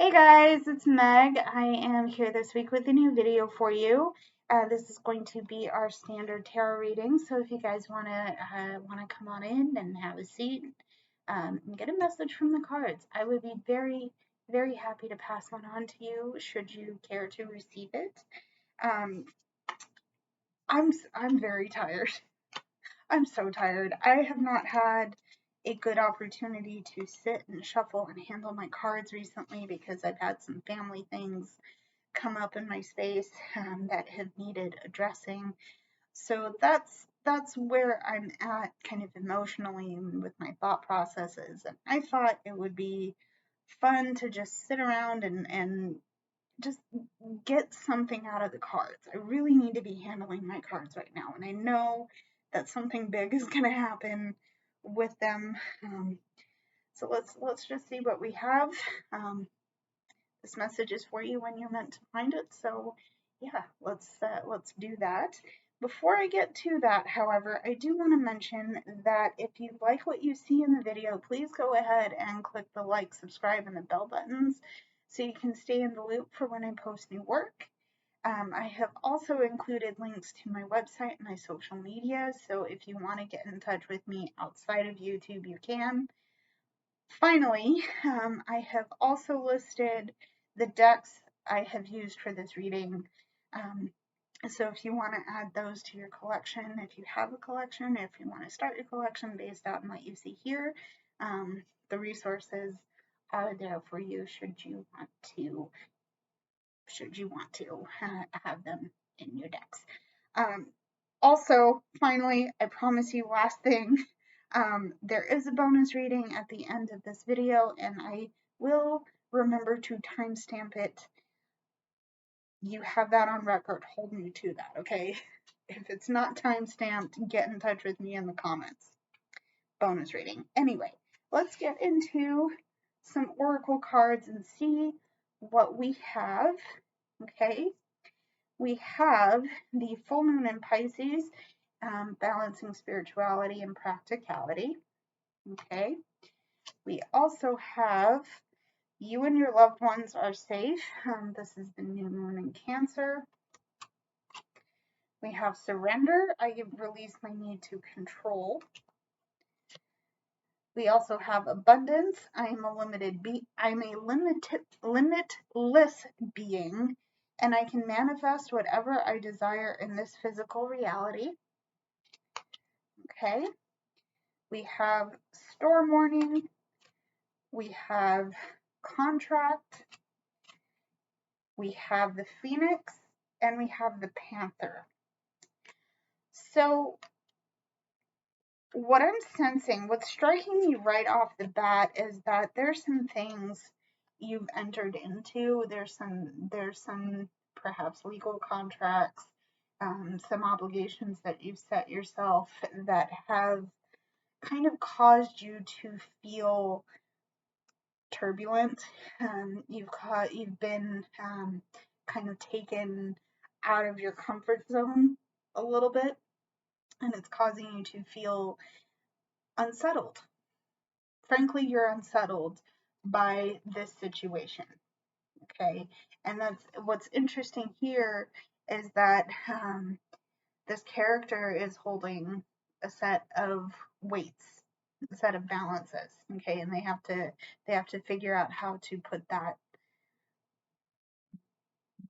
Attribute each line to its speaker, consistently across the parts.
Speaker 1: Hey guys, it's Meg. I am here this week with a new video for you. This is going to be our standard tarot reading. So if you guys wanna come on in and have a seat and get a message from the cards, I would be very happy to pass one on to you should you care to receive it. Um, I'm very tired. I'm so tired. I have not had a good opportunity to sit and shuffle and handle my cards recently because I've had some family things come up in my space that have needed addressing. So that's where I'm at kind of emotionally and with my thought processes. And I thought it would be fun to just sit around and just get something out of the cards. I really need to be handling my cards right now, and I know that something big is going to happen with them. So let's just see what we have. This message is for you when you're meant to find it. So yeah, let's do that. Before I get to that, however, I do want to mention that if you like what you see in the video, please go ahead and click the like, subscribe, and the bell buttons so you can stay in the loop for when I post new work. I have also included links to my website and my social media, so if you want to get in touch with me outside of YouTube, you can. Finally, I have also listed the decks I have used for this reading. So if you want to add those to your collection, if you have a collection, if you want to start your collection based on what you see here, the resources are there for you should you want to have them in your decks. Also, finally, I promise you, last thing, there is a bonus reading at the end of this video, and I will remember to timestamp it. You have that on record. Hold me to that, okay? If it's not timestamped, get in touch with me in the comments. Bonus reading. Anyway, let's get into some oracle cards and see what we have, okay? We have the full moon in Pisces, balancing spirituality and practicality. Okay. We also have you and your loved ones are safe. This is the new moon in Cancer. We have surrender. I release my need to control. We also have abundance. I'm a limitless being, and I can manifest whatever I desire in this physical reality. Okay. We have storm warning. We have contract. We have the phoenix, and we have the panther. So what I'm sensing, what's striking me right off the bat is that there's some things you've entered into. There's some perhaps legal contracts, some obligations that you've set yourself that have kind of caused you to feel turbulent. You've been kind of taken out of your comfort zone a little bit, and it's causing you to feel unsettled. Frankly, you're unsettled by this situation. Okay, and that's what's interesting here is that this character is holding a set of weights, a set of balances. Okay, and they have to figure out how to put that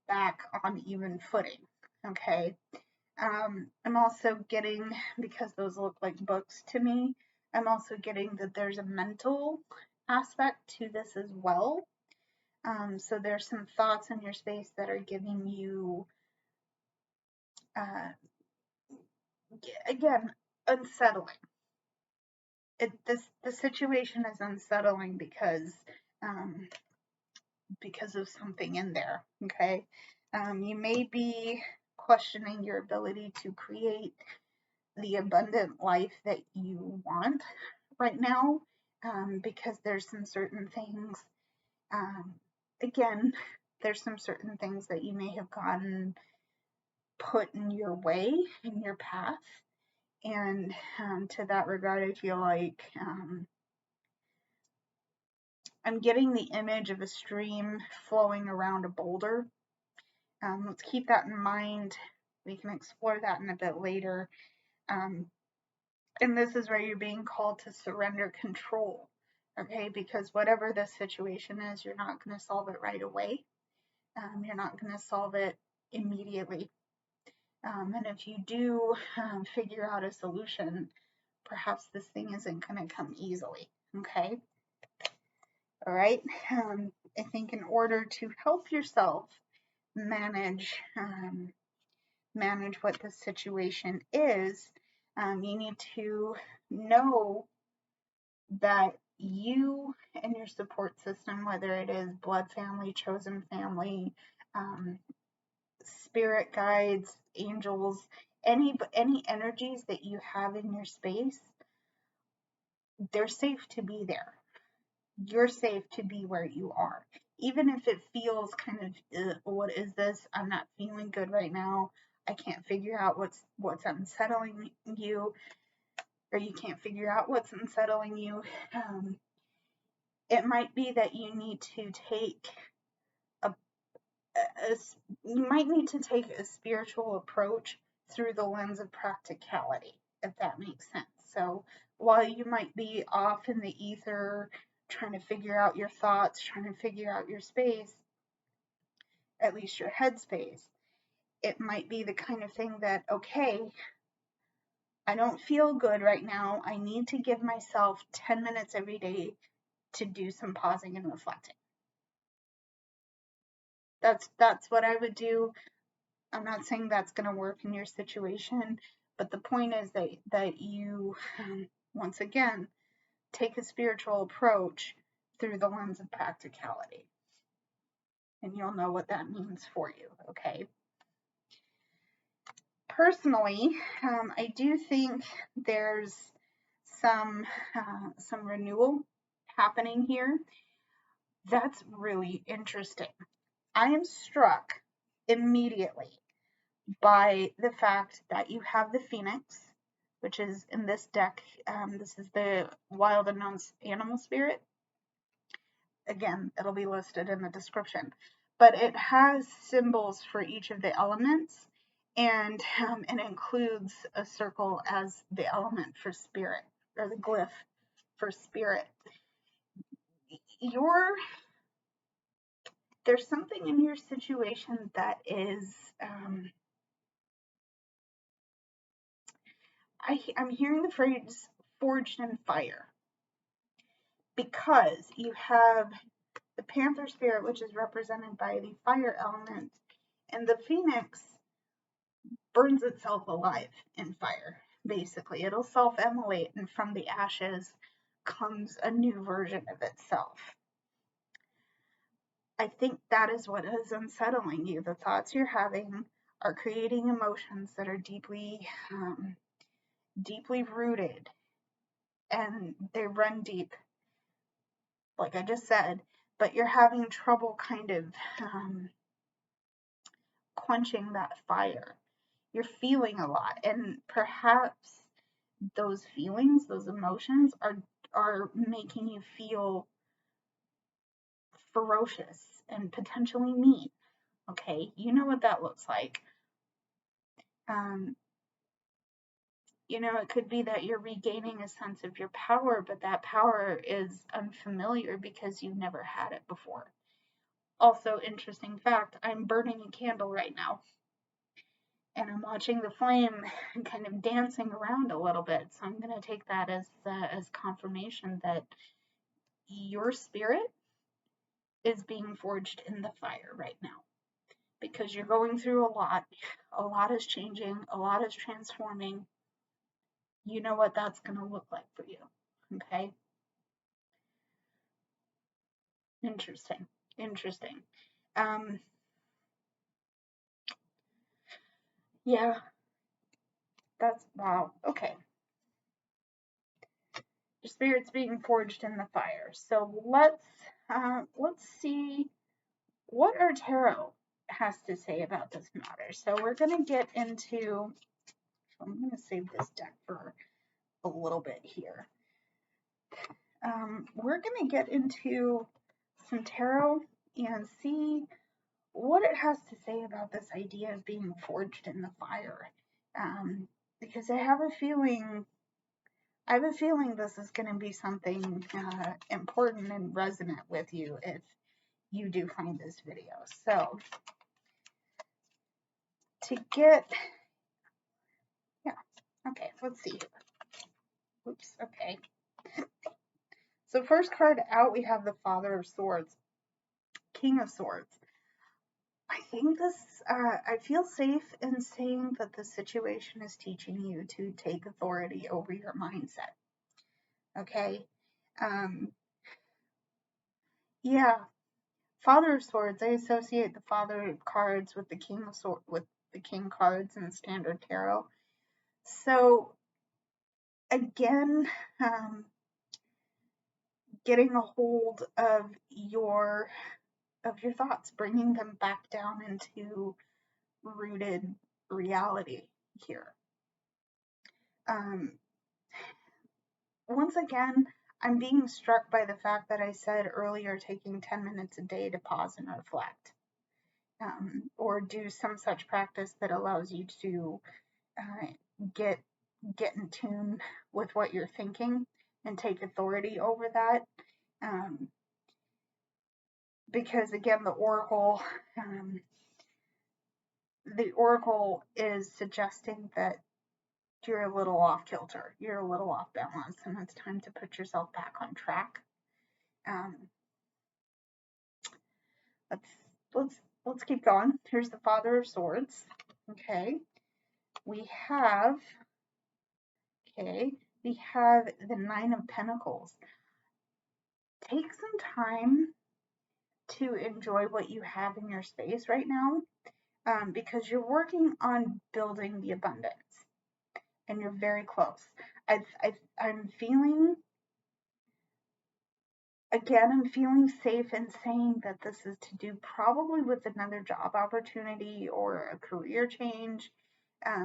Speaker 1: back on even footing. Okay. I'm also getting, because those look like books to me, I'm also getting that there's a mental aspect to this as well. So there's some thoughts in your space that are giving you, again, unsettling. The situation is unsettling because of something in there. Okay, you may be questioning your ability to create the abundant life that you want right now, because there's some certain things, again, there's some certain things that you may have gotten put in your way, in your path. And to that regard, I feel like I'm getting the image of a stream flowing around a boulder. Let's keep that in mind. We can explore that in a bit later. And this is where you're being called to surrender control, okay? Because whatever the situation is, you're not going to solve it right away. You're not going to solve it immediately. And if you do figure out a solution, perhaps this thing isn't going to come easily, okay? All right. I think in order to help yourself manage what the situation is, you need to know that you and your support system, whether it is blood family, chosen family, spirit guides, angels, any energies that you have in your space, they're safe to be there. You're safe to be where you are. Even if it feels kind of, what is this? I'm not feeling good right now. I can't figure out what's unsettling you, or you can't figure out what's unsettling you. It might be that you need to take you might need to take a spiritual approach through the lens of practicality, if that makes sense. So while you might be off in the ether trying to figure out your thoughts, trying to figure out your space, at least your head space, it might be the kind of thing that, okay, I don't feel good right now. I need to give myself 10 minutes every day to do some pausing and reflecting. That's what I would do. I'm not saying that's going to work in your situation, but the point is that you, once again, take a spiritual approach through the lens of practicality. And you'll know what that means for you, okay? Personally, I do think there's some renewal happening here. That's really interesting. I am struck immediately by the fact that you have the Phoenix, which is in this deck. This is the Wild Unknown Animal Spirit. Again, it'll be listed in the description. But it has symbols for each of the elements, and it includes a circle as the element for spirit, or the glyph for spirit. There's something in your situation that is, I'm hearing the phrase forged in fire, because you have the panther spirit, which is represented by the fire element, and the phoenix burns itself alive in fire. Basically, it'll self-immolate, and from the ashes comes a new version of itself. I think that is what is unsettling you. The thoughts you're having are creating emotions that are deeply rooted, and they run deep, like I just said, but you're having trouble kind of quenching that fire. You're feeling a lot, and perhaps those feelings, those emotions are making you feel ferocious and potentially mean. Okay, you know what that looks like. It could be that you're regaining a sense of your power, but that power is unfamiliar because you've never had it before. Also, interesting fact, I'm burning a candle right now, and I'm watching the flame kind of dancing around a little bit. So I'm going to take that as confirmation that your spirit is being forged in the fire right now, because you're going through a lot. A lot is changing, a lot is transforming. You know what that's going to look like for you, okay? Interesting. Yeah, that's, wow, okay. Your spirit's being forged in the fire. So let's see what our tarot has to say about this matter. So we're going to get into, I'm going to save this deck for a little bit here. We're going to get into some tarot and see what it has to say about this idea of being forged in the fire. Because I have a feeling this is going to be something important and resonant with you if you do find this video. So to get, yeah, okay, let's see. Oops, okay. So first card out, we have the Father of Swords, King of Swords. I think this, I feel safe in saying that the situation is teaching you to take authority over your mindset. Okay? Yeah, Father of Swords, I associate the Father cards with the King of Swords, with the King cards in Standard Tarot. So, again, getting a hold of your thoughts, bringing them back down into rooted reality here. Once again, I'm being struck by the fact that I said earlier taking 10 minutes a day to pause and reflect, or do some such practice that allows you to get in tune with what you're thinking and take authority over that. Because again, the Oracle is suggesting that you're a little off kilter, you're a little off balance, and it's time to put yourself back on track. Let's keep going. Here's the Father of Swords. Okay, we have the Nine of Pentacles. Take some time to enjoy what you have in your space right now, because you're working on building the abundance, and you're very close. I'm feeling safe in saying that this is to do probably with another job opportunity or a career change.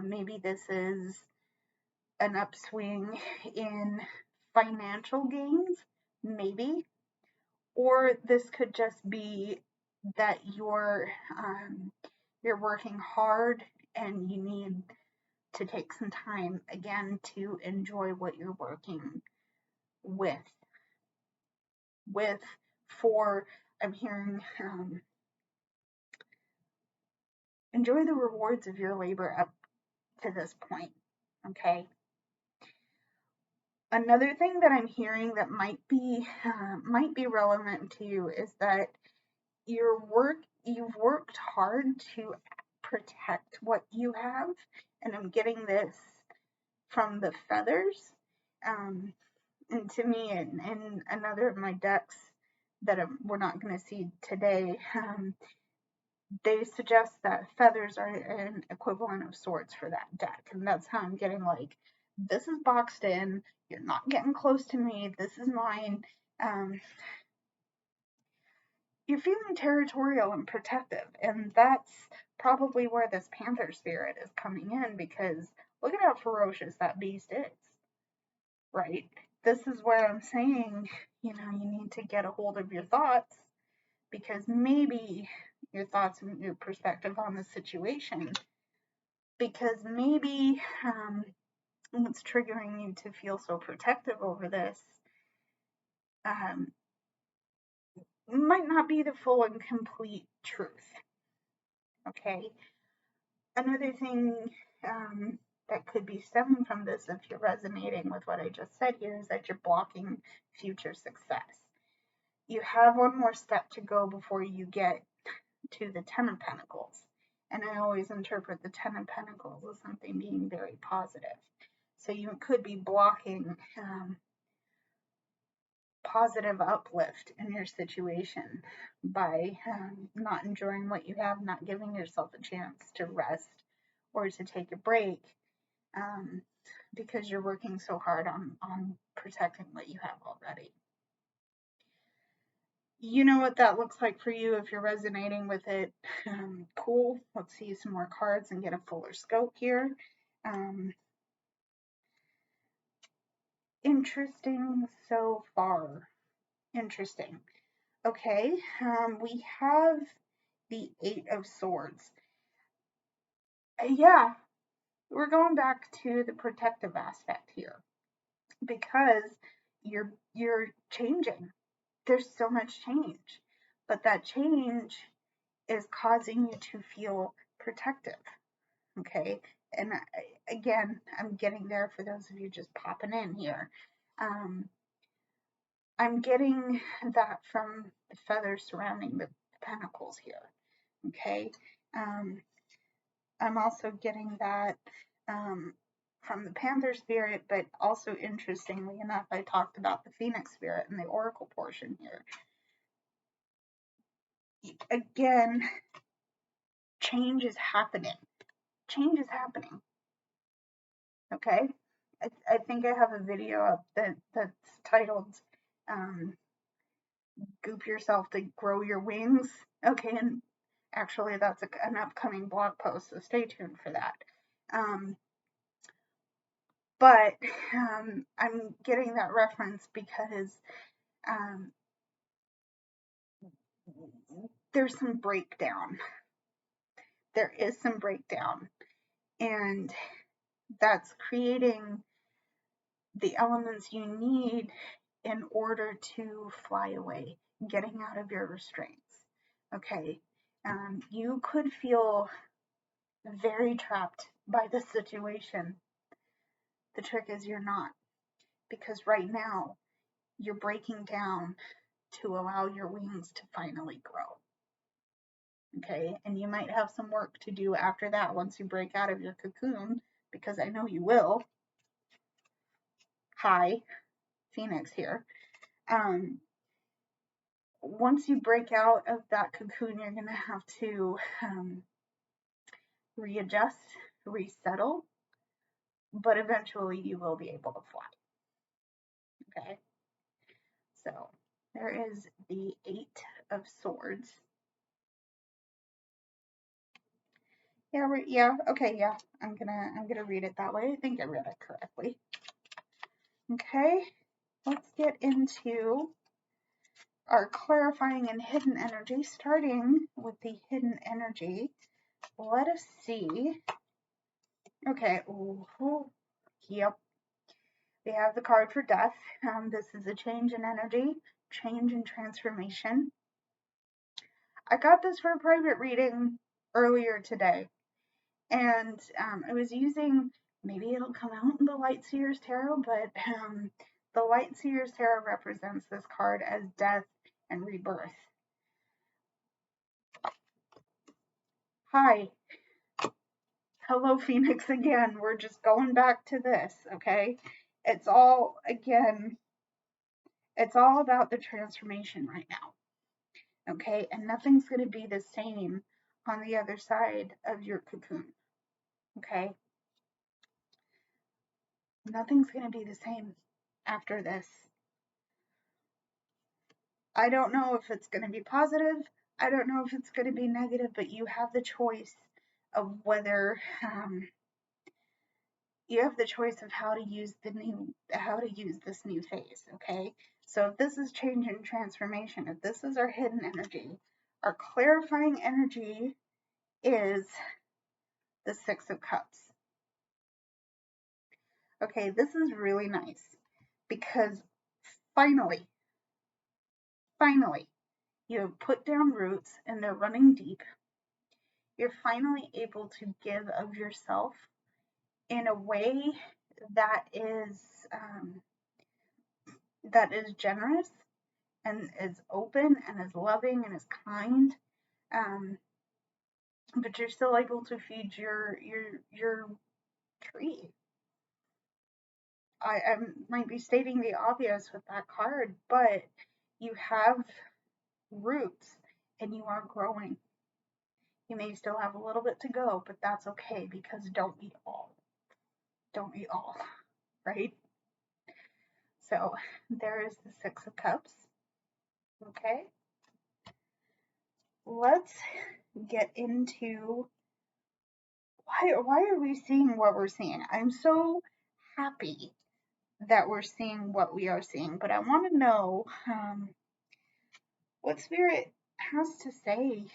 Speaker 1: Maybe this is an upswing in financial gains, maybe. Or this could just be that you're working hard and you need to take some time again to enjoy what you're working with. I'm hearing, enjoy the rewards of your labor up to this point. Okay. Another thing that I'm hearing that might be relevant to you is that you've worked hard to protect what you have, and I'm getting this from the feathers. And to me, and another of my decks that we're not going to see today, they suggest that feathers are an equivalent of swords for that deck, and that's how I'm getting, like, this is boxed in, you're not getting close to me, this is mine. You're feeling territorial and protective, and that's probably where this panther spirit is coming in, because look at how ferocious that beast is, right? This is where I'm saying, you need to get a hold of your thoughts, because maybe your thoughts and your perspective on the situation, because maybe what's triggering you to feel so protective over this might not be the full and complete truth. Okay. Another thing that could be stemming from this, if you're resonating with what I just said here, is that you're blocking future success. You have one more step to go before you get to the Ten of Pentacles. And I always interpret the Ten of Pentacles as something being very positive. So you could be blocking positive uplift in your situation by not enjoying what you have, not giving yourself a chance to rest or to take a break, because you're working so hard on protecting what you have already. You know what that looks like for you if you're resonating with it. Cool. Let's see some more cards and get a fuller scope here. Interesting so far. Interesting. Okay, we have the Eight of Swords. Yeah, we're going back to the protective aspect here because you're changing. There's so much change, but that change is causing you to feel protective. Okay, and again, I'm getting there for those of you just popping in here. I'm getting that from the feathers surrounding the pentacles here. Okay, I'm also getting that from the Panther spirit, but also interestingly enough, I talked about the Phoenix spirit in the Oracle portion here. Again, change is happening. Change is happening. Okay, I think I have a video up that's titled "Goop Yourself to Grow Your Wings." Okay, and actually that's an upcoming blog post, so stay tuned for that. But I'm getting that reference because there's some breakdown. There is some breakdown, and that's creating the elements you need in order to fly away, getting out of your restraints. Okay, you could feel very trapped by this situation. The trick is you're not, because right now you're breaking down to allow your wings to finally grow. Okay, and you might have some work to do after that once you break out of your cocoon, because I know you will. Hi, Phoenix here. Once you break out of that cocoon, you're going to have to readjust, resettle, but eventually you will be able to fly. Okay, so there is the Eight of Swords. Yeah, okay, yeah. I'm gonna read it that way. I think I read it correctly. Okay, let's get into our clarifying and hidden energy, starting with the hidden energy. Let us see. Okay, yep. We have the card for death. This is a change in energy, change in transformation. I got this for a private reading earlier today, and I was using, maybe it'll come out in the Light Seers Tarot, but the Light Seers Tarot represents this card as death and rebirth. Hi. Hello, Phoenix again. We're just going back to this, okay? It's all, again, it's all about the transformation right now, okay? And nothing's going to be the same on the other side of your cocoon, okay? Nothing's going to be the same after this. I don't know if it's going to be positive. I don't know if it's going to be negative, but you have the choice of whether you have the choice of how to use this new phase. Okay, so if this is change and transformation, if this is our hidden energy, our clarifying energy is the Six of Cups. Okay, this is really nice because finally you have put down roots and they're running deep. You're finally able to give of yourself in a way that is generous and is open and is loving and is kind, but you're still able to feed your tree. I might be stating the obvious with that card, but you have roots and you are growing. You may still have a little bit to go, but that's okay, because don't eat all. Don't eat all, right? So there is the Six of Cups. Okay. Let's get into why are we seeing what we're seeing? I'm so happy that we're seeing what we are seeing, but I want to know what Spirit has to say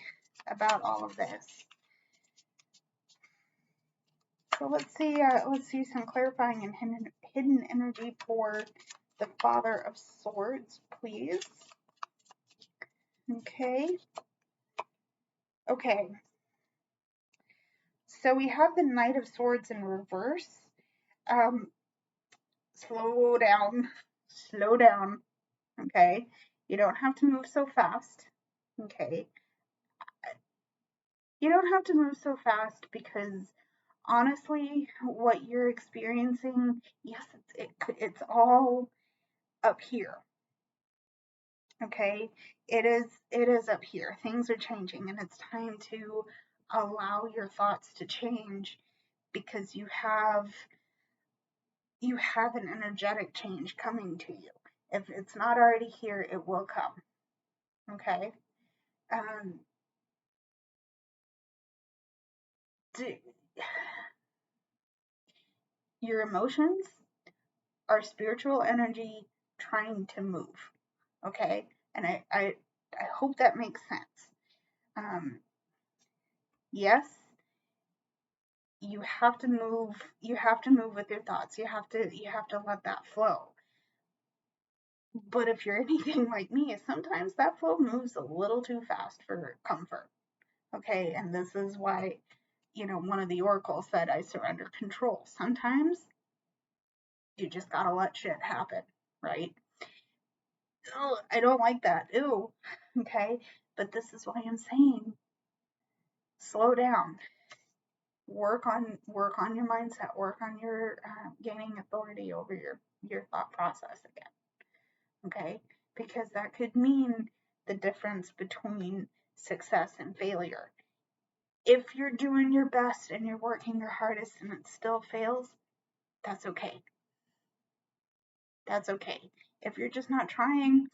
Speaker 1: about all of this. So let's see some clarifying and hidden energy for the Father of Swords, please. Okay. Okay. So we have the Knight of Swords in reverse. Slow down. Slow down. Okay. You don't have to move so fast. Okay. You don't have to move so fast because honestly, what you're experiencing, yes, it's all up here. Okay, it is up here. Things are changing, and it's time to allow your thoughts to change because you have an energetic change coming to you. If it's not already here, it will come. Okay. Your emotions are spiritual energy trying to move. Okay, and I hope that makes sense. Yes, you have to move with your thoughts. You have to let that flow. But if you're anything like me, sometimes that flow moves a little too fast for comfort. Okay, and this is why, one of the oracles said, I surrender control. Sometimes you just gotta let shit happen, right? Oh, I don't like that. Ew. Okay, but this is why I'm saying slow down. Work on your mindset. Work on your gaining authority over your thought process again. Okay, because that could mean the difference between success and failure. If you're doing your best and you're working your hardest and it still fails, that's okay. That's okay. If you're just not trying,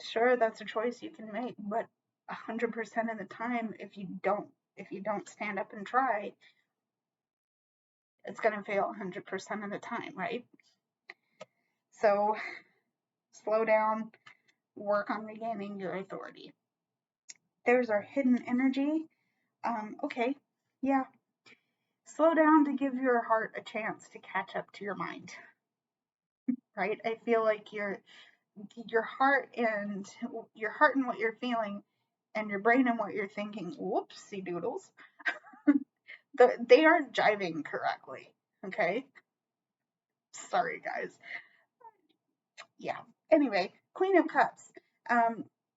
Speaker 1: sure, that's a choice you can make, but 100% of the time, if you don't stand up and try, it's going to fail 100% of the time, right? So slow down, work on regaining your authority. There's our hidden energy. Okay, yeah. Slow down to give your heart a chance to catch up to your mind, right? I feel like your heart and what you're feeling and your brain and what you're thinking, whoopsie doodles, they aren't jiving correctly. Okay, sorry guys. Yeah, anyway, Queen of Cups.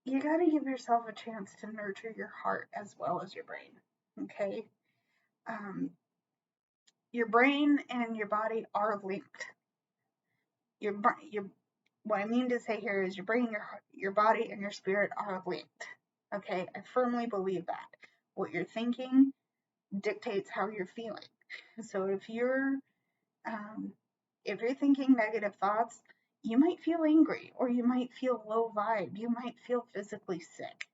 Speaker 1: You got to give yourself a chance to nurture your heart as well as your brain. Okay, your brain and your body are linked. What I mean to say here is your brain, your body, and your spirit are linked. Okay, I firmly believe that. What you're thinking dictates how you're feeling. So if you're thinking negative thoughts, you might feel angry, or you might feel low vibe. You might feel physically sick.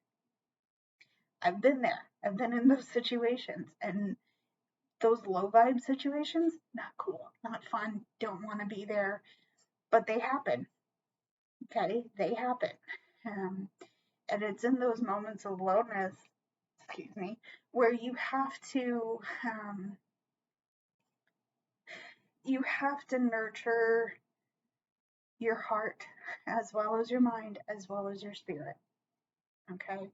Speaker 1: I've been there. I've been in those situations, and those low vibe situations, not cool, not fun, don't want to be there, but they happen. Okay, they happen. And it's in those moments of lowness, excuse me, where you have to nurture your heart as well as your mind as well as your spirit. Okay,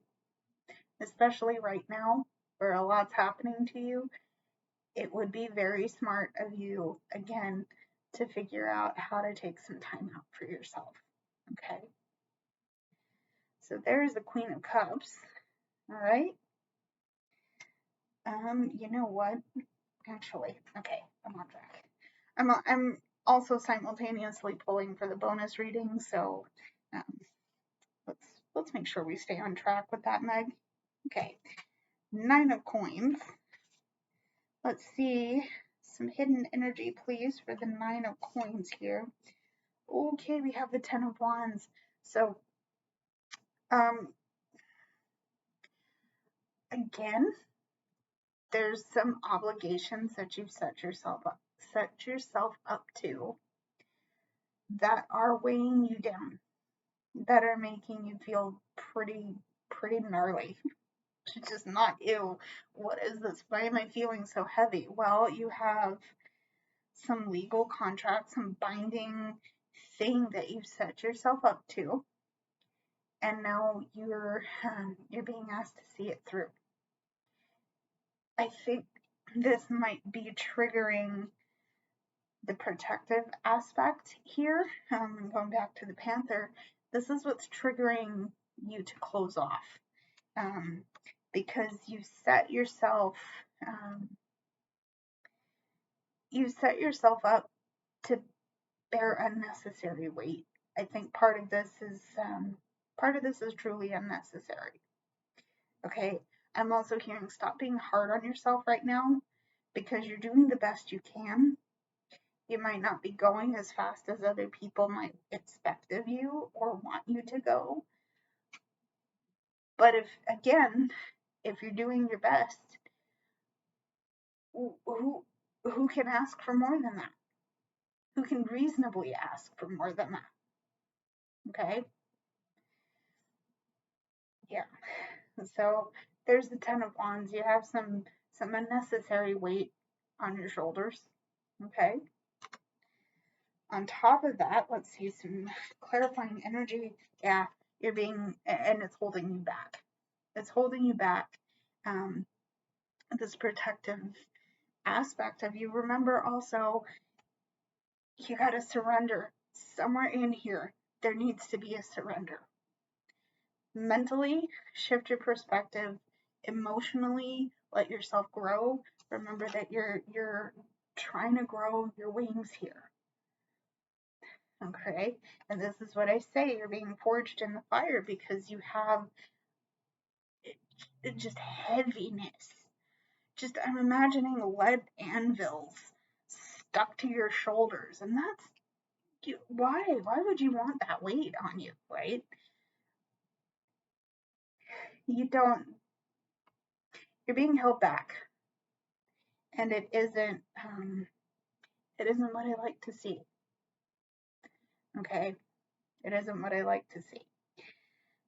Speaker 1: especially right now where a lot's happening to you, it would be very smart of you again to figure out how to take some time out for yourself. Okay, so there's the Queen of Cups. All right. You know what? Actually, okay, I'm on track. I'm also simultaneously pulling for the bonus reading, so let's make sure we stay on track with that, Meg. Okay, 9 of Coins. Let's see some hidden energy, please, for the 9 of Coins here. Okay, we have the 10 of Wands. So, again, there's some obligations that you've set yourself up to that are weighing you down. that are making you feel pretty gnarly. It's just not ew. What is this? Why am I feeling so heavy? Well, you have some legal contract, some binding thing that you've set yourself up to, and now you're being asked to see it through. I think this might be triggering the protective aspect here. Going back to the Panther, this is what's triggering you to close off, because you set yourself up to bear unnecessary weight. I think part of this is truly unnecessary. Okay, I'm also hearing stop being hard on yourself right now, because you're doing the best you can. You might not be going as fast as other people might expect of you or want you to go. But if you're doing your best, who can ask for more than that? Who can reasonably ask for more than that? Okay? Yeah. So there's the Ten of Wands. You have some unnecessary weight on your shoulders. Okay? On top of that, let's see some clarifying energy. Yeah, and it's holding you back. It's holding you back. This protective aspect of you. Remember also, you got to surrender. Somewhere in here, there needs to be a surrender. Mentally, shift your perspective. Emotionally, let yourself grow. Remember that you're trying to grow your wings here. Okay? And this is what I say, you're being forged in the fire because you have just heaviness. Just, I'm imagining lead anvils stuck to your shoulders, and that's, why would you want that weight on you, right? You don't, you're being held back, and it isn't what I like to see. Okay, it isn't what I like to see.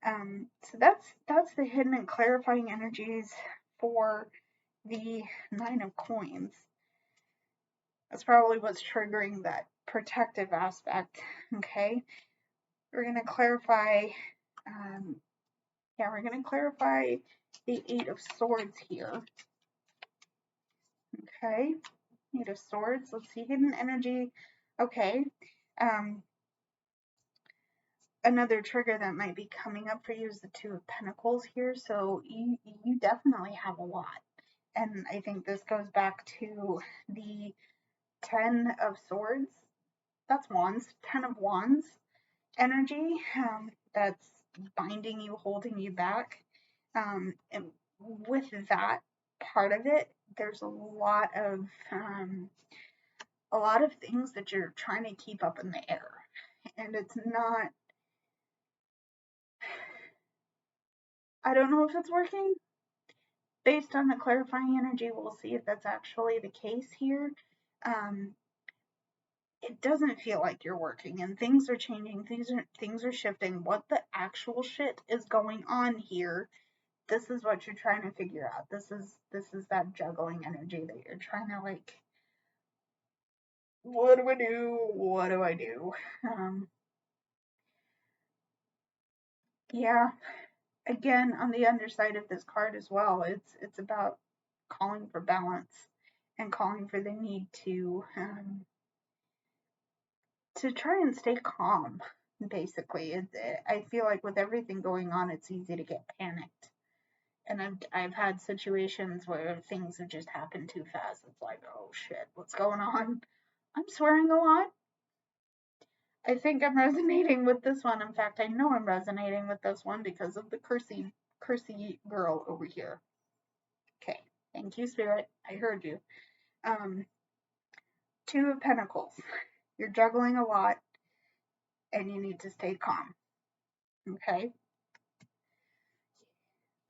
Speaker 1: So that's the hidden and clarifying energies for the Nine of Coins. That's probably what's triggering that protective aspect. Okay, we're going to clarify. We're going to clarify the Eight of Swords here. Okay, Eight of Swords. Let's see, hidden energy. Okay. Another trigger that might be coming up for you is the Two of Pentacles here. So you definitely have a lot. And I think this goes back to the Ten of Swords. That's Wands. Ten of Wands energy. That's binding you, holding you back. And with that part of it, there's a lot of things that you're trying to keep up in the air. And it's not, I don't know if it's working. Based on the clarifying energy, we'll see if that's actually the case here. It doesn't feel like you're working, and things are changing, things are shifting. What the actual shit is going on here? This is what you're trying to figure out. This is that juggling energy that you're trying to, like, what do I do? What do I do? Yeah. Again, on the underside of this card as well, it's about calling for balance and calling for the need to try and stay calm. Basically, I feel like with everything going on, it's easy to get panicked. And I've had situations where things have just happened too fast. It's like, oh shit, what's going on? I'm swearing a lot. I think I'm resonating with this one. In fact, I know I'm resonating with this one because of the cursy girl over here. Okay, thank you, Spirit. I heard you. Two of Pentacles. You're juggling a lot, and you need to stay calm. Okay.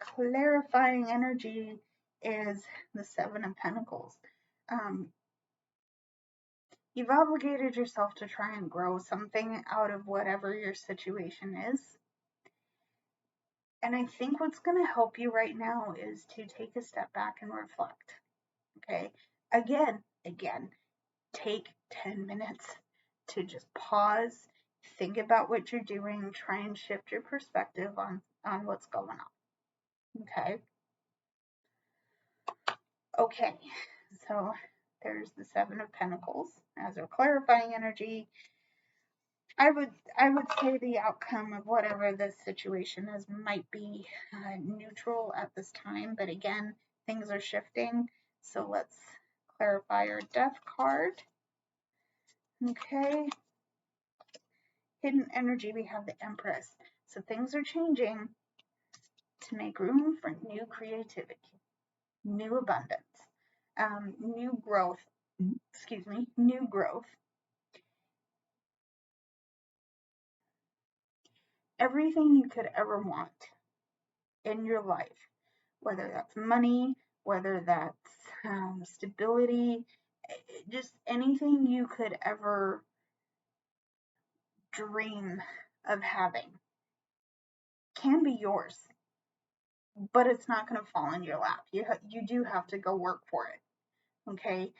Speaker 1: Clarifying energy is the Seven of Pentacles. You've obligated yourself to try and grow something out of whatever your situation is. And I think what's going to help you right now is to take a step back and reflect. Okay? Again, take 10 minutes to just pause, think about what you're doing, try and shift your perspective on what's going on. Okay? Okay, so there's the Seven of Pentacles as our clarifying energy. I would say the outcome of whatever this situation is might be neutral at this time, but again, things are shifting. So let's clarify our Death card. Okay. Hidden energy, we have the Empress. So things are changing to make room for new creativity, new abundance, new growth. Excuse me, new growth. Everything you could ever want in your life, whether that's money, whether that's stability, just anything you could ever dream of having can be yours, but it's not going to fall in your lap. You do have to go work for it. Okay,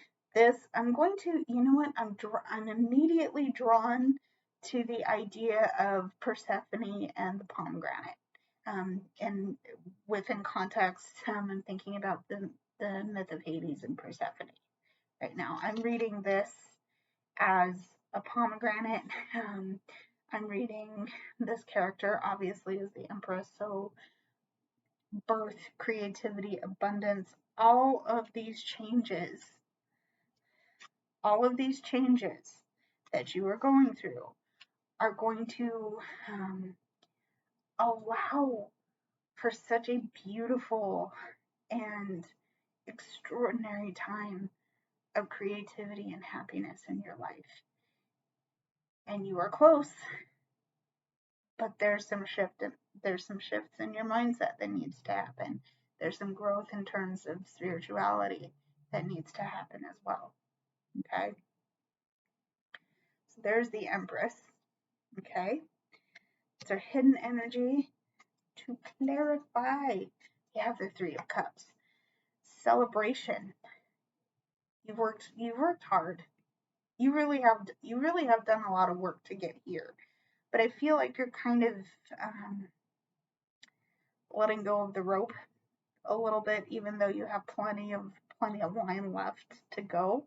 Speaker 1: I'm going to, you know what, I'm immediately drawn to the idea of Persephone and the pomegranate. And within context, I'm thinking about the myth of Hades and Persephone right now. I'm reading this as a pomegranate. I'm reading this character, obviously, as the Empress, so birth, creativity, abundance, all of these changes that you are going through are going to allow for such a beautiful and extraordinary time of creativity and happiness in your life. And you are close, but there's some shifts in your mindset that needs to happen. There's some growth in terms of spirituality that needs to happen as well. Okay? So there's the Empress. Okay? It's our hidden energy. To clarify, you have the Three of Cups. Celebration. You've worked hard. You really have done a lot of work to get here. But I feel like you're kind of letting go of the rope a little bit, even though you have plenty of line left to go.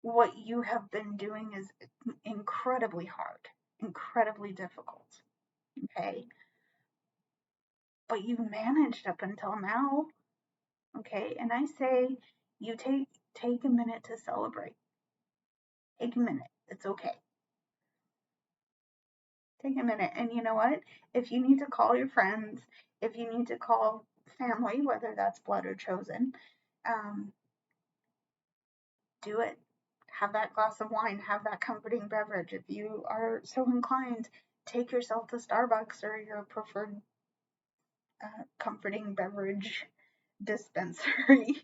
Speaker 1: What you have been doing is incredibly hard, incredibly difficult. Okay? But you've managed up until now. Okay? And I say you take a minute to celebrate. Take a minute. It's okay. Take a minute. And you know what? If you need to call your friends, if you need to call family, whether that's blood or chosen, do it. Have that glass of wine, have that comforting beverage. If you are so inclined, take yourself to Starbucks or your preferred comforting beverage dispensary.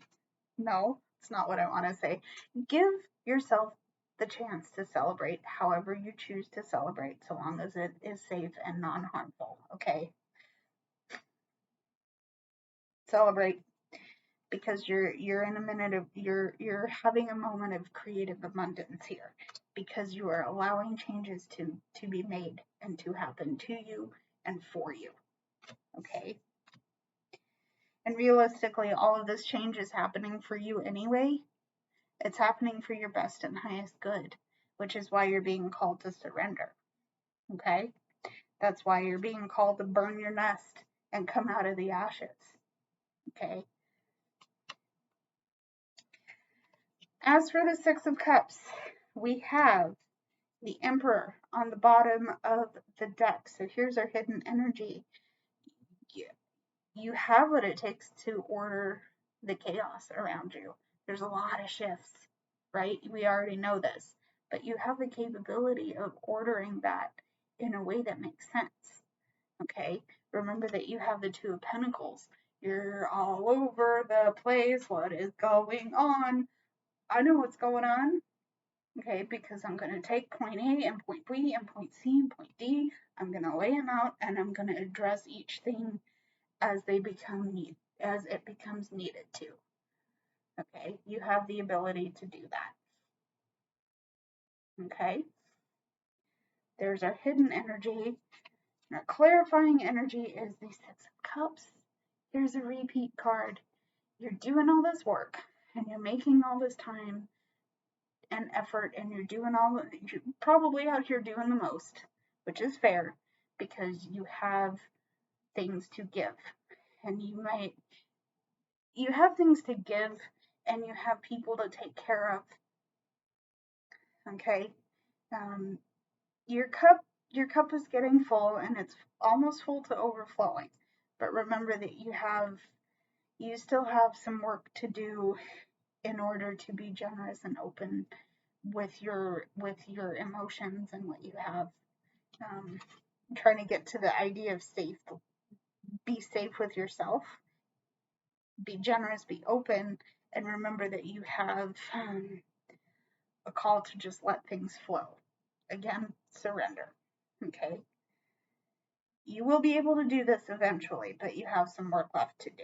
Speaker 1: No, it's not what I want to say. Give yourself the chance to celebrate however you choose to celebrate, so long as it is safe and non-harmful. Okay? Celebrate, because you're in a minute of you're having a moment of creative abundance here, because you are allowing changes to be made and to happen to you and for you. Okay? And realistically, all of this change is happening for you anyway. It's happening for your best and highest good, which is why you're being called to surrender. Okay? That's why you're being called to burn your nest and come out of the ashes. Okay? As for the Six of Cups, we have the Emperor on the bottom of the deck. So here's our hidden energy. You have what it takes to order the chaos around you. There's a lot of shifts, right? We already know this, but you have the capability of ordering that in a way that makes sense. Okay? Remember that you have the Two of Pentacles. You're all over the place. What is going on? I know what's going on. Okay, because I'm going to take point A and point B and point C and point D. I'm going to lay them out and I'm going to address each thing as it becomes needed to. Okay, you have the ability to do that. Okay, there's our hidden energy. Our clarifying energy is the Six of Cups. Here's a repeat card. You're doing all this work and you're making all this time and effort and you're probably out here doing the most, which is fair because you have things to give and you have things to give and you have people to take care of. Okay, your cup is getting full and it's almost full to overflowing, but remember that you still have some work to do in order to be generous and open with your emotions and what you have. Trying to get to the idea of safe. Be safe with yourself, be generous, be open, and remember that you have a call to just let things flow. Again, surrender. Okay, you will be able to do this eventually, but you have some work left to do.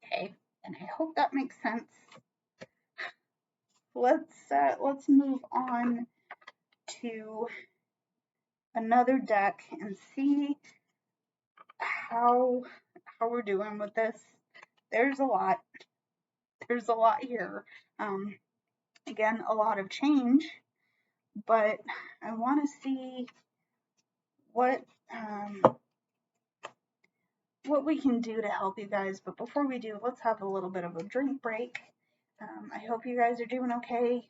Speaker 1: Okay, and I hope that makes sense. Let's move on to another deck and see how we're doing with this. There's a lot here. Again, a lot of change, but I want to see what we can do to help you guys. But before we do, let's have a little bit of a drink break. I hope you guys are doing okay.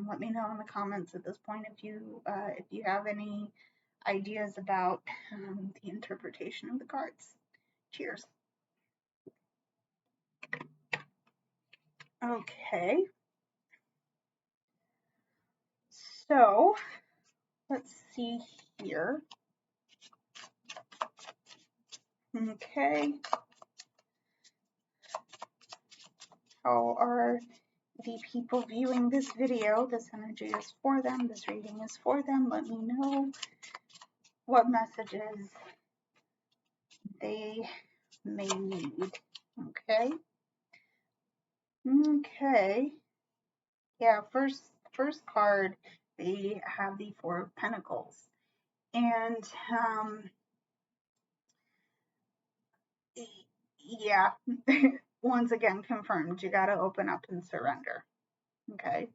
Speaker 1: Let me know in the comments at this point if you have any ideas about the interpretation of the cards. Cheers. Okay. So let's see here. Okay. How are the people viewing this video? This energy is for them. This reading is for them. Let me know what messages they may need. Okay. Okay. Yeah, first card, they have the Four of Pentacles. And yeah, once again confirmed, you got to open up and surrender. Okay.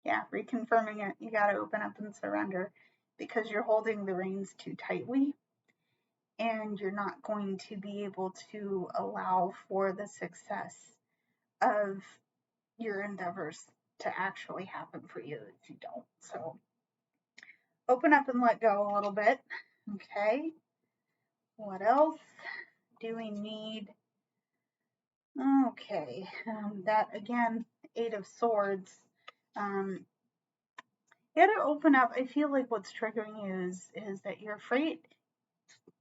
Speaker 1: Yeah, reconfirming it, you got to open up and surrender because you're holding the reins too tightly and you're not going to be able to allow for the success of your endeavors to actually happen for you if you don't. So open up and let go a little bit. Okay. What else do we need? Okay. That again, Eight of Swords. You gotta open up. I feel like what's triggering you is that you're afraid.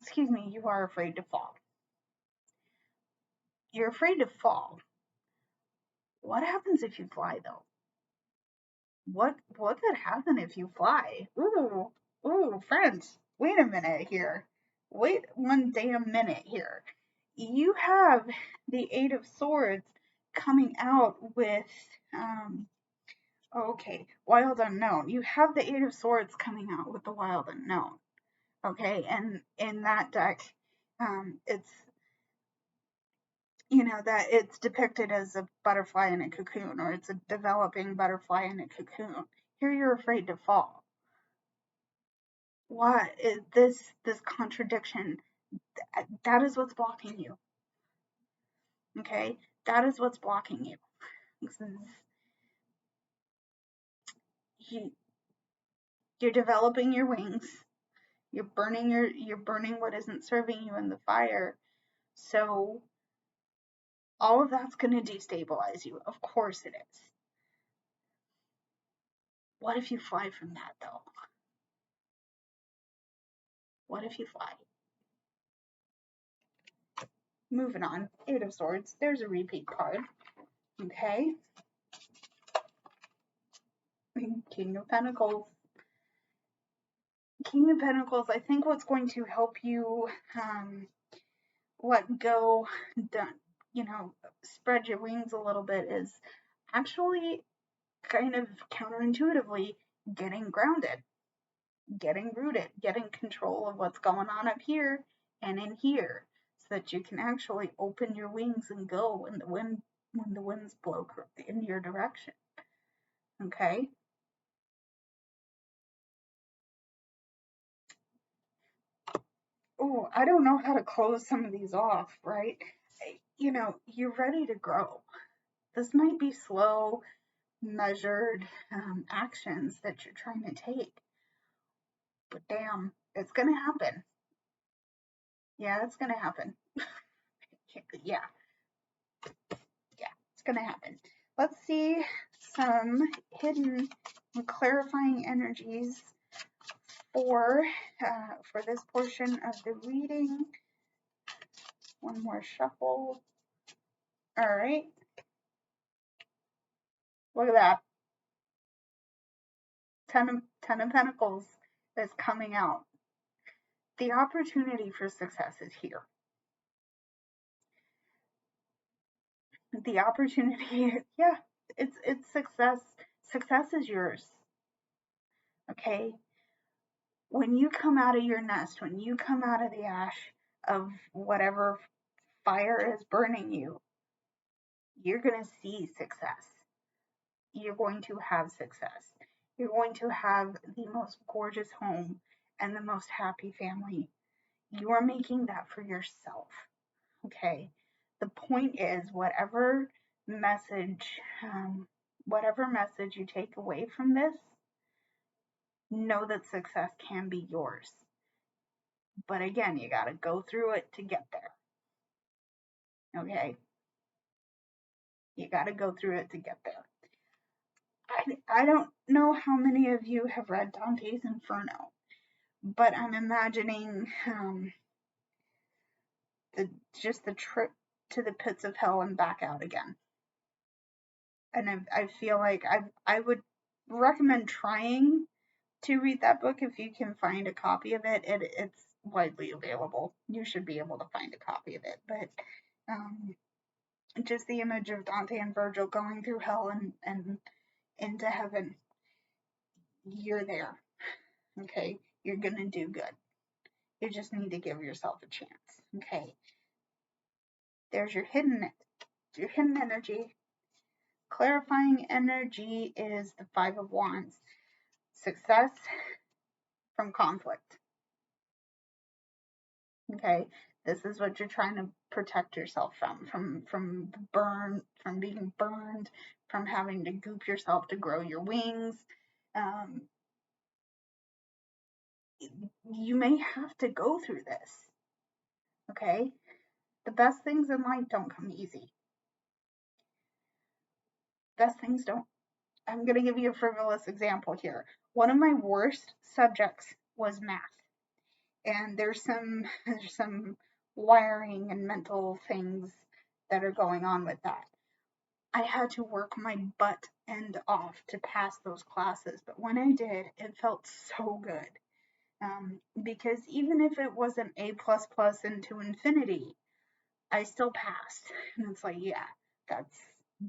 Speaker 1: Excuse me, you are afraid to fall. You're afraid to fall. What happens if you fly though? What could happen if you fly? Ooh, friends, wait a minute here. Wait one damn minute here. You have the Eight of Swords coming out with okay, Wild Unknown. You have the Eight of Swords coming out with the Wild Unknown. Okay, and in that deck, it's that it's depicted as a butterfly in a cocoon, or it's a developing butterfly in a cocoon. Here you're afraid to fall. What is this contradiction? That is what's blocking you. Okay, that is what's blocking you. You're developing your wings. You're burning what isn't serving you in the fire. So all of that's going to destabilize you. Of course it is. What if you fly from that though? What if you fly? Moving on. Eight of Swords. There's a repeat card. Okay. King of Pentacles. King of Pentacles, I think what's going to help you let go, spread your wings a little bit is actually kind of counterintuitively getting grounded, getting rooted, getting control of what's going on up here and in here, so that you can actually open your wings and go when the winds blow in your direction. Okay? Oh, I don't know how to close some of these off, right? You're ready to grow. This might be slow, measured actions that you're trying to take, but damn, it's gonna happen. Yeah, it's gonna happen. Yeah, it's gonna happen. Let's see some hidden and clarifying energies for this portion of the reading. One more shuffle. All right. Look at that. Ten of Pentacles is coming out. The opportunity for success is here. The opportunity, yeah, it's success. Success is yours. Okay? When you come out of your nest, when you come out of the ash of whatever fire is burning you, you're going to see success. You're going to have success. You're going to have the most gorgeous home and the most happy family. You are making that for yourself. Okay? The point is, whatever message you take away from this, know that success can be yours. But again, you got to go through it to get there. Okay? You got to go through it to get there. I don't know how many of you have read Dante's Inferno, but I'm imagining the trip to the pits of hell and back out again. And I feel like I would recommend trying to read that book if you can find a copy of it. It's widely available. You should be able to find a copy of it. But just the image of Dante and Virgil going through hell and into heaven, you're there. Okay? You're gonna do good. You just need to give yourself a chance. Okay? There's your hidden energy. Clarifying energy is the Five of Wands. Success from conflict. Okay, this is what you're trying to protect yourself from being burned, from having to goop yourself to grow your wings. You may have to go through this. Okay, the best things in life don't come easy. Best things don't. I'm going to give you a frivolous example here. One of my worst subjects was math. And there's some wiring and mental things that are going on with that. I had to work my butt end off to pass those classes, but when I did, it felt so good. Because even if it wasn't A++ into infinity, I still passed. And it's like, yeah,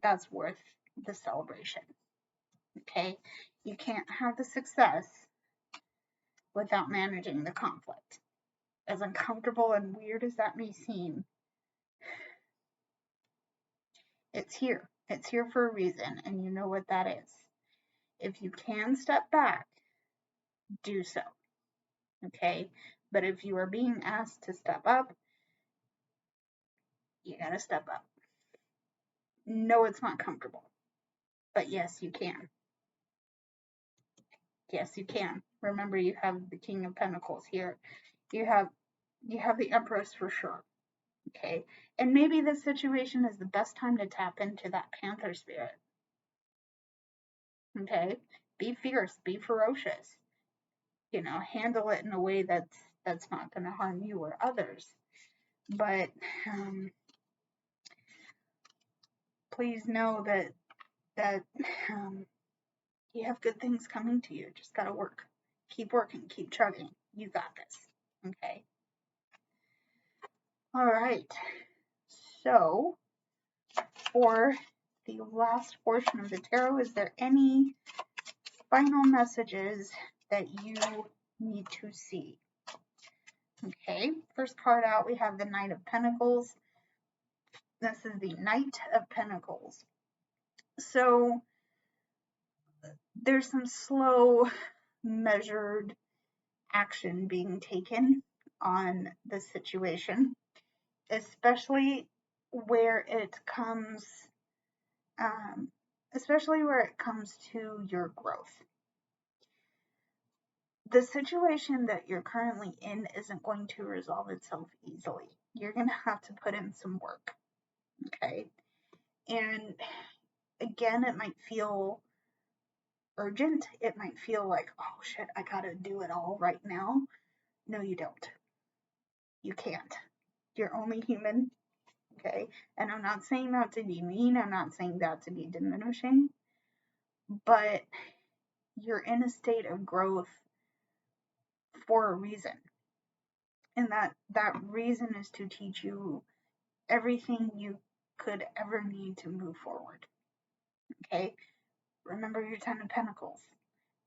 Speaker 1: that's worth the celebration. Okay? You can't have the success without managing the conflict. As uncomfortable and weird as that may seem, it's here. It's here for a reason, and you know what that is. If you can step back, do so. Okay? But if you are being asked to step up, you gotta step up. No, it's not comfortable. But yes, you can. Yes, you can. Remember, you have the King of Pentacles here. You have the Empress for sure. Okay? And maybe this situation is the best time to tap into that Panther spirit. Okay? Be fierce, be ferocious. Handle it in a way that's not going to harm you or others. But please know that You have good things coming to you. Just gotta work. Keep working, keep chugging. You got this. Okay. All right. So, for the last portion of the tarot, is there any final messages that you need to see? Okay, first card out, we have the Knight of Pentacles. This is the Knight of Pentacles. So there's some slow, measured action being taken on the situation, especially where it comes, to your growth. The situation that you're currently in isn't going to resolve itself easily. You're going to have to put in some work. Okay. And again, it might feel urgent. It might feel like, oh shit, I gotta do it all right now. No, you don't. You can't. You're only human. Okay. And I'm not saying that to be mean. I'm not saying that to be diminishing. But you're in a state of growth for a reason. And that reason is to teach you everything you could ever need to move forward. Okay? Remember your Ten of Pentacles.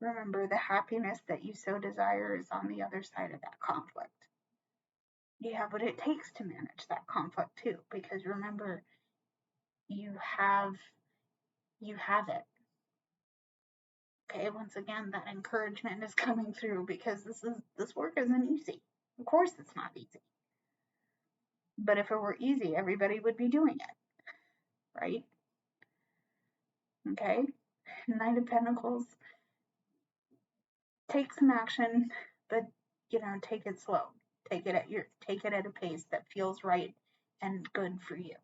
Speaker 1: Remember the happiness that you so desire is on the other side of that conflict. You have what it takes to manage that conflict too, because remember, you have it. Okay, once again, that encouragement is coming through because this work isn't easy. Of course it's not easy. But if it were easy, everybody would be doing it, right? Okay? Knight of Pentacles. Take some action, but take it slow. Take it at a pace that feels right and good for you.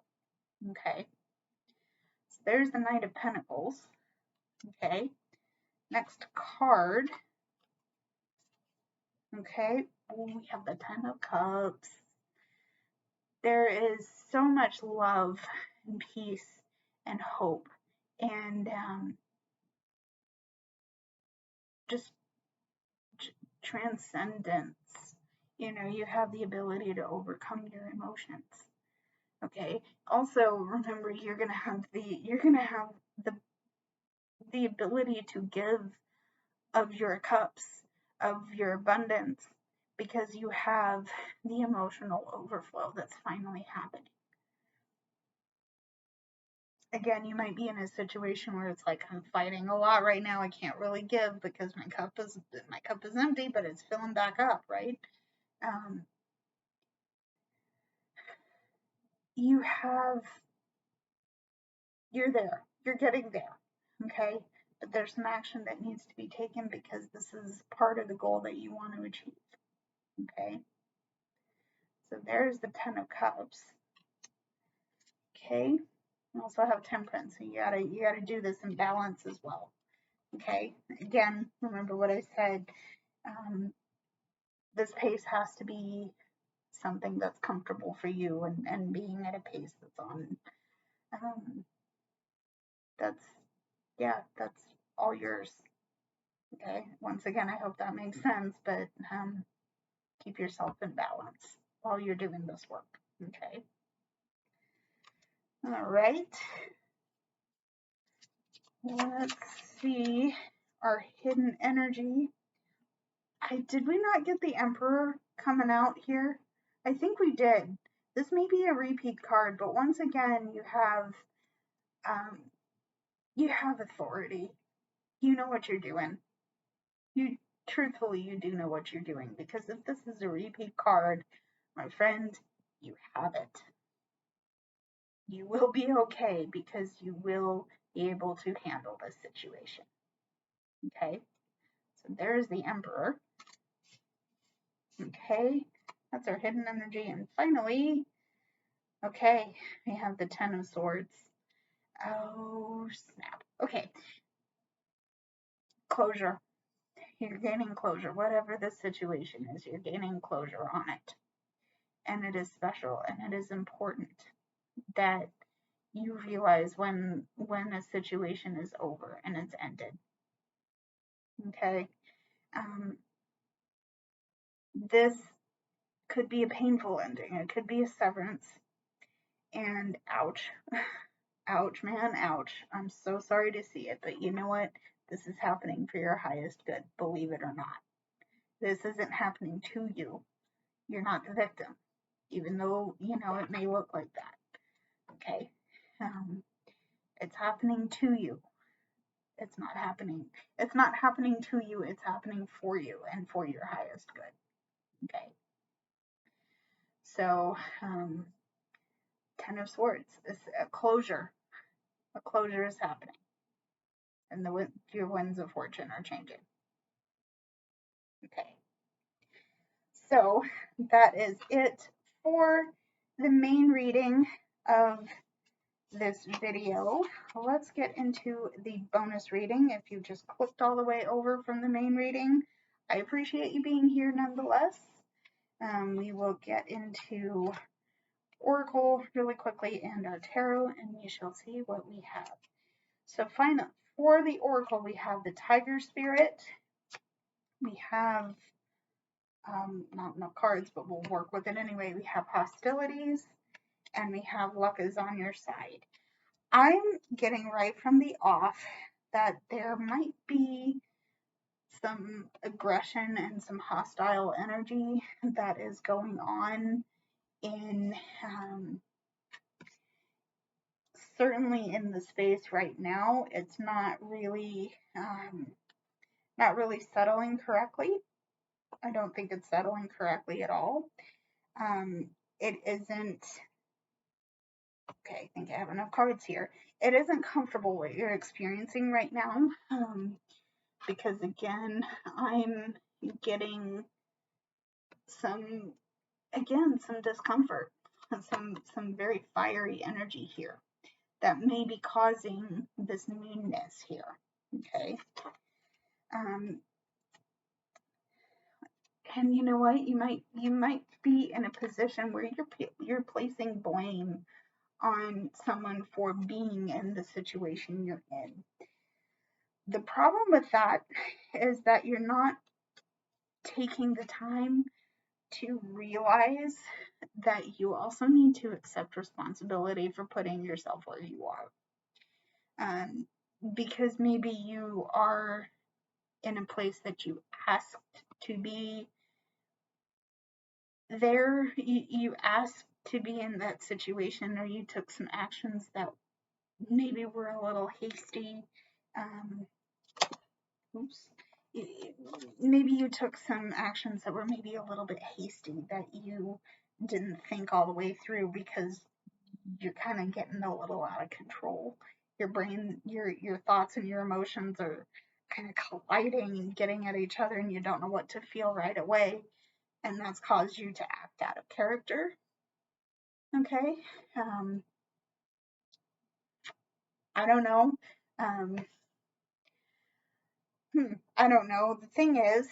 Speaker 1: Okay? So there's the Knight of Pentacles. Okay? Next card. Okay? We have the Ten of Cups. There is so much love and peace and hope and just transcendence. You have the ability to overcome your emotions. Okay. Also, remember, you're gonna have the ability to give of your cups, of your abundance, because you have the emotional overflow that's finally happening. Again, you might be in a situation where it's like, I'm fighting a lot right now. I can't really give because my cup is empty, but it's filling back up, right? You're there. You're getting there. Okay? But there's some action that needs to be taken because this is part of the goal that you want to achieve. Okay? So there's the Ten of Cups. Okay? You also have Temperance, so you gotta do this in balance as well. Okay? Again, remember what I said. This pace has to be something that's comfortable for you, and being at a pace that's on that's all yours. Okay, once again, I hope that makes sense, but keep yourself in balance while you're doing this work. Okay. All right. Let's see our hidden energy. Did we not get the Emperor coming out here? I think we did. This may be a repeat card, but once again, you have authority. You know what you're doing. Truthfully, you do know what you're doing, because if this is a repeat card, my friend, you have it. You will be okay because you will be able to handle this situation. Okay, so there's the Emperor. Okay, that's our hidden energy. And finally, okay, we have the Ten of Swords. Oh, snap. Okay, closure. You're gaining closure. Whatever the situation is, you're gaining closure on it. And it is special and it is important that you realize when a situation is over and it's ended. Okay. This could be a painful ending. It could be a severance. And ouch. Ouch, man, ouch. I'm so sorry to see it, but you know what? This is happening for your highest good, believe it or not. This isn't happening to you. You're not the victim, even though, it may look like that. Okay? It's happening to you. It's not happening. It's not happening to you. It's happening for you and for your highest good. Okay? So, 10 of Swords is a closure. A closure is happening. And your winds of fortune are changing. Okay. So that is it for the main reading of this video. Let's get into the bonus reading. If you just clicked all the way over from the main reading, I appreciate you being here nonetheless. We will get into Oracle really quickly and our tarot, and we shall see what we have. So finally, for the Oracle, we have the Tiger Spirit. We have not enough cards, but we'll work with it anyway. We have hostilities, and we have luck is on your side. I'm getting right from the off that there might be some aggression and some hostile energy that is going on in certainly in the space right now. It's not really settling correctly. I don't think it's settling correctly at all. It isn't. Okay, I think I have enough cards here. It isn't comfortable what you're experiencing right now, because again, I'm getting some discomfort, some very fiery energy here that may be causing this meanness here. Okay. And you know what? You might be in a position where you're placing blame on someone for being in the situation you're in. The problem with that is that you're not taking the time to realize that you also need to accept responsibility for putting yourself where you are. Because maybe you are in a place that you asked to be there, you asked to be in that situation, or you took some actions that maybe were a little hasty. Maybe you took some actions that were maybe a little bit hasty, that you didn't think all the way through because you're kind of getting a little out of control. Your brain, your thoughts and your emotions are kind of colliding and getting at each other, and you don't know what to feel right away, and that's caused you to act out of character. Okay. I don't know. I don't know. The thing is,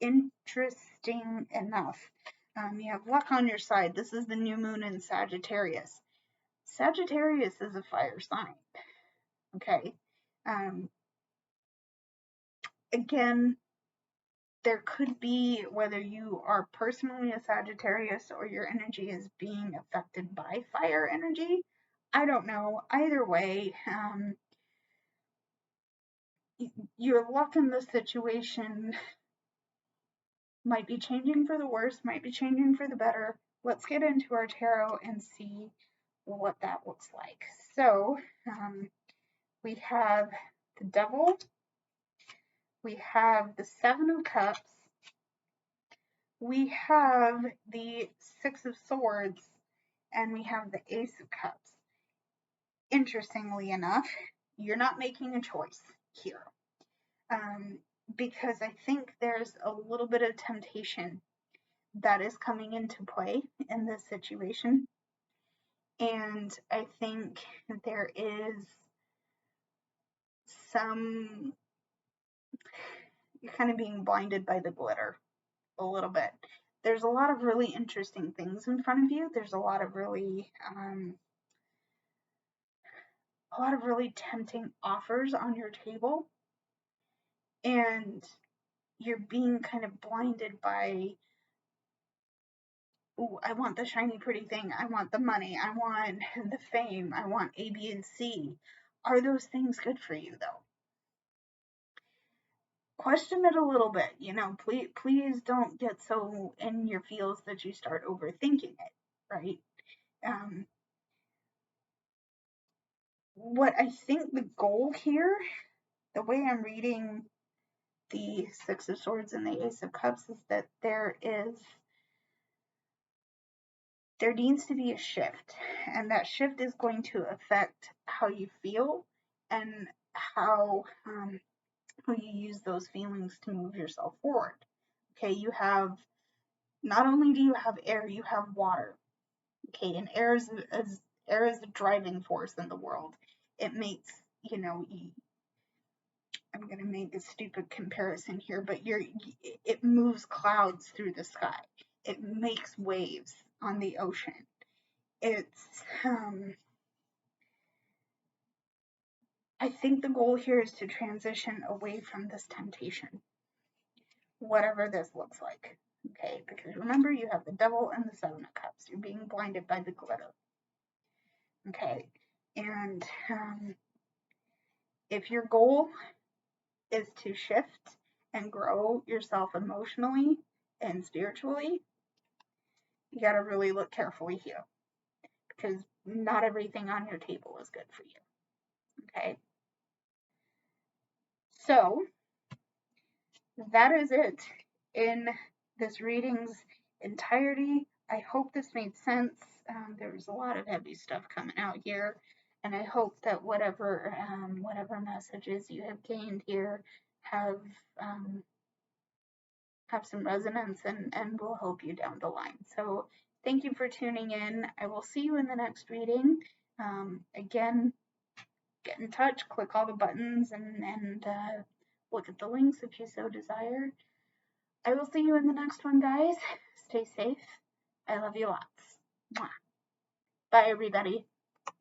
Speaker 1: interesting enough. You have luck on your side. This is the new moon in Sagittarius. Sagittarius is a fire sign. Okay. Again, there could be, whether you are personally a Sagittarius or your energy is being affected by fire energy. I don't know. Either way, your luck in this situation might be changing for the worse, might be changing for the better. Let's get into our tarot and see what that looks like. So we have the Devil, we have the Seven of Cups, we have the Six of Swords, and we have the Ace of Cups. Interestingly enough, you're not making a choice here, because I think there's a little bit of temptation that is coming into play in this situation. And I think there is some, you're kind of being blinded by the glitter a little bit. There's a lot of really interesting things in front of you. There's a lot of really a lot of really tempting offers on your table, and you're being kind of blinded by, ooh, I want the shiny pretty thing, I want the money, I want the fame, I want A, B, and C. Are those things good for you though? Question it a little bit, please don't get so in your feels that you start overthinking it, right? What I think the goal here, the way I'm reading the Six of Swords and the Ace of Cups, is that there needs to be a shift, and that shift is going to affect how you feel and how you use those feelings to move yourself forward. Okay, you have, not only do you have air, you have water. Okay, and air is the driving force in the world. It makes, I'm going to make a stupid comparison here, but it moves clouds through the sky. It makes waves on the ocean. It's, I think the goal here is to transition away from this temptation, whatever this looks like. Okay, because remember, you have the Devil and the Seven of Cups. You're being blinded by the glitter. Okay, and if your goal is to shift and grow yourself emotionally and spiritually, you got to really look carefully here, because not everything on your table is good for you. Okay, so that is it in this reading's entirety. I hope this made sense. There was a lot of heavy stuff coming out here, and I hope that whatever messages you have gained here have some resonance and will help you down the line. So thank you for tuning in. I will see you in the next reading. Again, get in touch, click all the buttons, and look at the links if you so desire. I will see you in the next one, guys. Stay safe. I love you lots. Mwah. Bye, everybody.